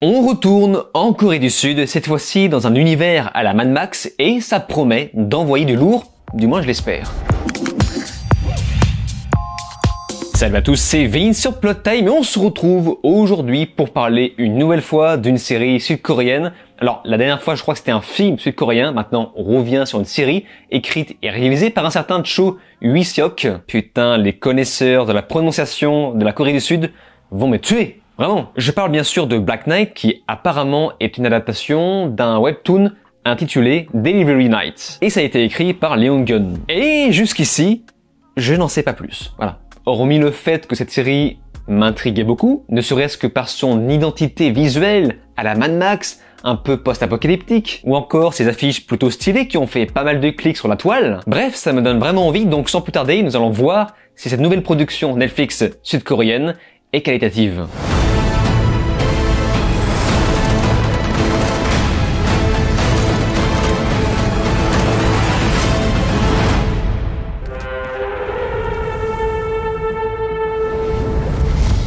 On retourne en Corée du Sud, cette fois-ci dans un univers à la Mad Max, et ça promet d'envoyer du lourd, du moins je l'espère. Salut à tous, c'est Vince sur Plot Time et on se retrouve aujourd'hui pour parler une nouvelle fois d'une série sud-coréenne. Alors la dernière fois je crois que c'était un film sud-coréen, maintenant on revient sur une série écrite et réalisée par un certain Cho Wi-seok. Putain, les connaisseurs de la prononciation de la Corée du Sud vont me tuer. Vraiment. Je parle bien sûr de Black Knight qui apparemment est une adaptation d'un webtoon intitulé Delivery Night. Et ça a été écrit par Lee Eun-gun. Et jusqu'ici, je n'en sais pas plus. Voilà. Hormis le fait que cette série m'intriguait beaucoup, ne serait-ce que par son identité visuelle à la Mad Max, un peu post-apocalyptique, ou encore ses affiches plutôt stylées qui ont fait pas mal de clics sur la toile. Bref, ça me donne vraiment envie, donc sans plus tarder, nous allons voir si cette nouvelle production Netflix sud-coréenne est qualitative.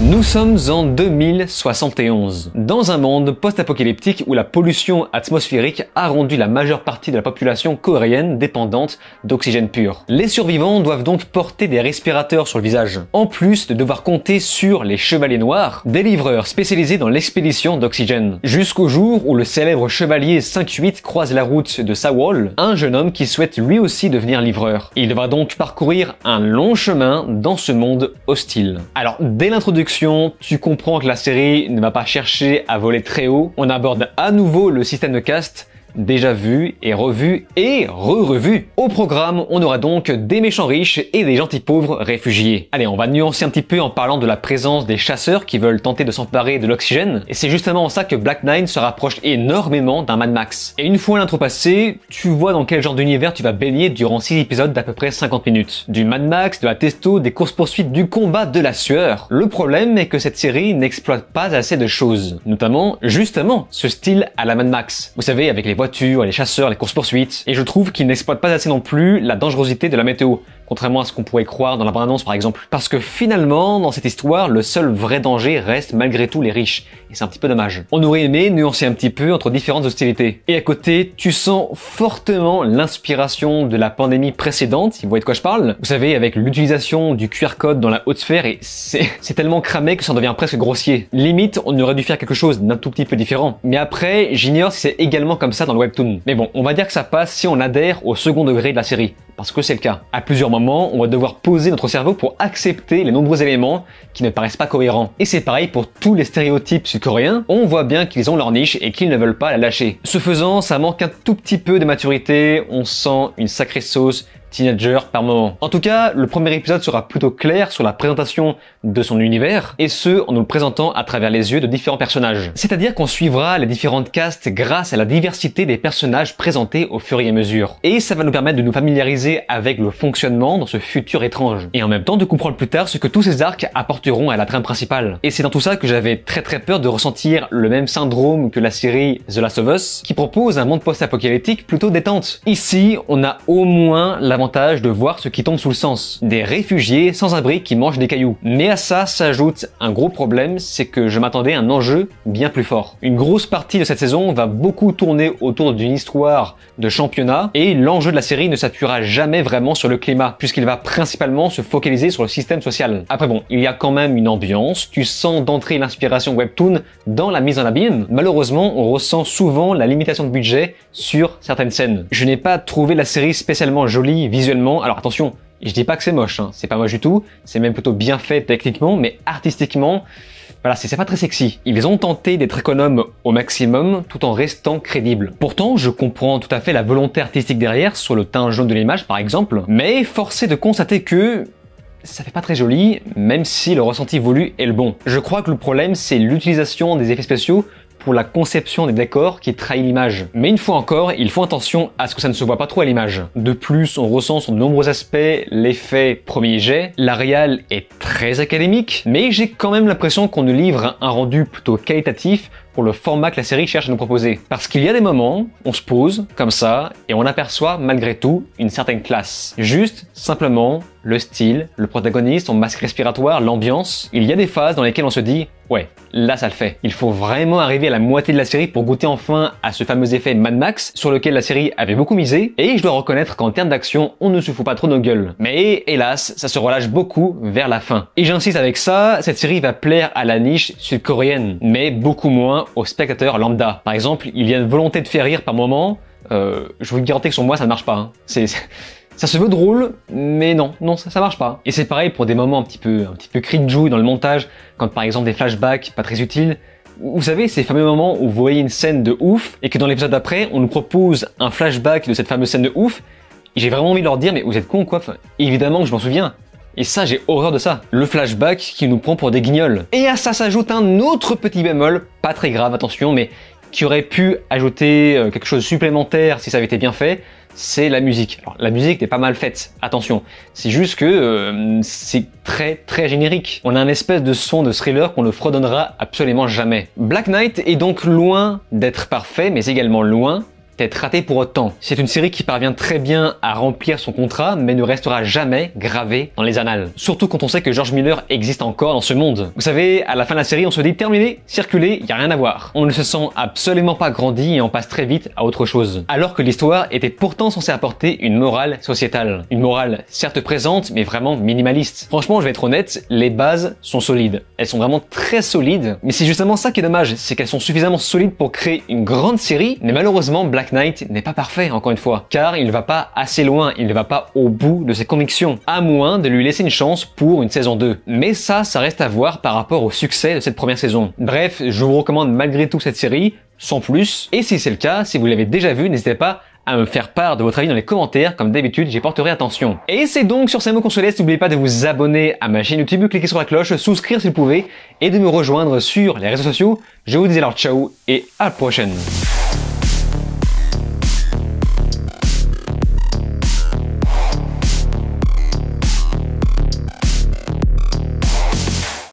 Nous sommes en 2071, dans un monde post-apocalyptique où la pollution atmosphérique a rendu la majeure partie de la population coréenne dépendante d'oxygène pur. Les survivants doivent donc porter des respirateurs sur le visage, en plus de devoir compter sur les chevaliers noirs, des livreurs spécialisés dans l'expédition d'oxygène. Jusqu'au jour où le célèbre chevalier 5-8 croise la route de Sawol, un jeune homme qui souhaite lui aussi devenir livreur. Il devra donc parcourir un long chemin dans ce monde hostile. Alors, dès l'introduction, tu comprends que la série ne va pas chercher à voler très haut. On aborde à nouveau le système de caste, déjà vu et revu et re-revu. Au programme, on aura donc des méchants riches et des gentils pauvres réfugiés. Allez, on va nuancer un petit peu en parlant de la présence des chasseurs qui veulent tenter de s'emparer de l'oxygène. Et c'est justement en ça que Black Knight se rapproche énormément d'un Mad Max. Et une fois l'intro passée, tu vois dans quel genre d'univers tu vas baigner durant 6 épisodes d'à peu près 50 minutes. Du Mad Max, de la testo, des courses-poursuites, du combat, de la sueur. Le problème est que cette série n'exploite pas assez de choses. Notamment, justement, ce style à la Mad Max. Vous savez, avec les voitures, les chasseurs, les courses-poursuites. Et je trouve qu'ils n'exploitent pas assez non plus la dangerosité de la météo, contrairement à ce qu'on pourrait croire dans la bande-annonce par exemple. Parce que finalement, dans cette histoire, le seul vrai danger reste malgré tout les riches. Et c'est un petit peu dommage. On aurait aimé nuancer un petit peu entre différentes hostilités. Et à côté, tu sens fortement l'inspiration de la pandémie précédente, si vous voyez de quoi je parle. Vous savez, avec l'utilisation du QR code dans la haute sphère, et c'est tellement cramé que ça en devient presque grossier. Limite, on aurait dû faire quelque chose d'un tout petit peu différent. Mais après, j'ignore si c'est également comme ça dans le webtoon. Mais bon, on va dire que ça passe si on adhère au second degré de la série. Parce que c'est le cas. À plusieurs moments, on va devoir poser notre cerveau pour accepter les nombreux éléments qui ne paraissent pas cohérents. Et c'est pareil pour tous les stéréotypes sud-coréens. On voit bien qu'ils ont leur niche et qu'ils ne veulent pas la lâcher. Ce faisant, ça manque un tout petit peu de maturité. On sent une sacrée sauce teenager par moment. En tout cas, le premier épisode sera plutôt clair sur la présentation de son univers, et ce, en nous le présentant à travers les yeux de différents personnages. C'est-à-dire qu'on suivra les différentes castes grâce à la diversité des personnages présentés au fur et à mesure. Et ça va nous permettre de nous familiariser avec le fonctionnement dans ce futur étrange. Et en même temps de comprendre plus tard ce que tous ces arcs apporteront à la trame principale. Et c'est dans tout ça que j'avais très peur de ressentir le même syndrome que la série The Last of Us, qui propose un monde post-apocalyptique plutôt détente. Ici, on a au moins l'avantage de voir ce qui tombe sous le sens. Des réfugiés sans abri qui mangent des cailloux. Mais à ça s'ajoute un gros problème, c'est que je m'attendais à un enjeu bien plus fort. Une grosse partie de cette saison va beaucoup tourner autour d'une histoire de championnat, et l'enjeu de la série ne s'appuiera jamais vraiment sur le climat, puisqu'il va principalement se focaliser sur le système social. Après bon, il y a quand même une ambiance, tu sens d'entrée l'inspiration webtoon dans la mise en abîme. Malheureusement, on ressent souvent la limitation de budget sur certaines scènes. Je n'ai pas trouvé la série spécialement jolie visuellement. Alors attention, je dis pas que c'est moche, hein. C'est pas moche du tout, c'est même plutôt bien fait techniquement, mais artistiquement, voilà, c'est pas très sexy. Ils ont tenté d'être économes au maximum tout en restant crédibles. Pourtant, je comprends tout à fait la volonté artistique derrière, sur le teint jaune de l'image par exemple, mais force est de constater que ça fait pas très joli, même si le ressenti voulu est le bon. Je crois que le problème, c'est l'utilisation des effets spéciaux pour la conception des décors qui trahit l'image. Mais une fois encore, il faut attention à ce que ça ne se voit pas trop à l'image. De plus, on ressent sur de nombreux aspects l'effet premier jet. La réal est très académique, mais j'ai quand même l'impression qu'on nous livre un rendu plutôt qualitatif pour le format que la série cherche à nous proposer. Parce qu'il y a des moments, on se pose, comme ça, et on aperçoit malgré tout une certaine classe. Juste, simplement, le style, le protagoniste, son masque respiratoire, l'ambiance. Il y a des phases dans lesquelles on se dit « Ouais, là ça le fait ». Il faut vraiment arriver à la moitié de la série pour goûter enfin à ce fameux effet Mad Max sur lequel la série avait beaucoup misé, et je dois reconnaître qu'en termes d'action, on ne se fout pas trop nos gueules. Mais hélas, ça se relâche beaucoup vers la fin. Et j'insiste avec ça, cette série va plaire à la niche sud-coréenne, mais beaucoup moins aux spectateurs lambda. Par exemple, il y a une volonté de faire rire par moment, je vous garantis que sur moi ça ne marche pas. Hein. Ça se veut drôle, mais non, ça marche pas. Et c'est pareil pour des moments un petit peu cringe dans le montage, quand par exemple des flashbacks pas très utiles. Vous savez, ces fameux moments où vous voyez une scène de ouf, et que dans l'épisode d'après, on nous propose un flashback de cette fameuse scène de ouf, et j'ai vraiment envie de leur dire, mais vous êtes cons quoi, enfin, évidemment que je m'en souviens. Et ça, j'ai horreur de ça. Le flashback qui nous prend pour des guignols. Et à ça s'ajoute un autre petit bémol, pas très grave, attention, mais qui aurait pu ajouter quelque chose de supplémentaire si ça avait été bien fait, c'est la musique. Alors, la musique n'est pas mal faite, attention. C'est juste que c'est très générique. On a un espèce de son de thriller qu'on ne fredonnera absolument jamais. Black Knight est donc loin d'être parfait, mais également loin d'être raté pour autant. C'est une série qui parvient très bien à remplir son contrat, mais ne restera jamais gravée dans les annales. Surtout quand on sait que George Miller existe encore dans ce monde. Vous savez, à la fin de la série, on se dit terminé, circulez, y a rien à voir. On ne se sent absolument pas grandi et on passe très vite à autre chose. Alors que l'histoire était pourtant censée apporter une morale sociétale. Une morale certes présente, mais vraiment minimaliste. Franchement, je vais être honnête, les bases sont solides. Elles sont vraiment très solides, mais c'est justement ça qui est dommage, c'est qu'elles sont suffisamment solides pour créer une grande série, mais malheureusement, Black Knight n'est pas parfait, encore une fois, car il ne va pas assez loin, il ne va pas au bout de ses convictions, à moins de lui laisser une chance pour une saison 2. Mais ça reste à voir par rapport au succès de cette première saison. Bref, je vous recommande malgré tout cette série, sans plus, et si c'est le cas, si vous l'avez déjà vu, n'hésitez pas à me faire part de votre avis dans les commentaires, comme d'habitude, j'y porterai attention. Et c'est donc sur ces mots qu'on se laisse, n'oubliez pas de vous abonner à ma chaîne YouTube, cliquez sur la cloche, souscrire si vous pouvez, et de me rejoindre sur les réseaux sociaux. Je vous dis alors ciao, et à la prochaine.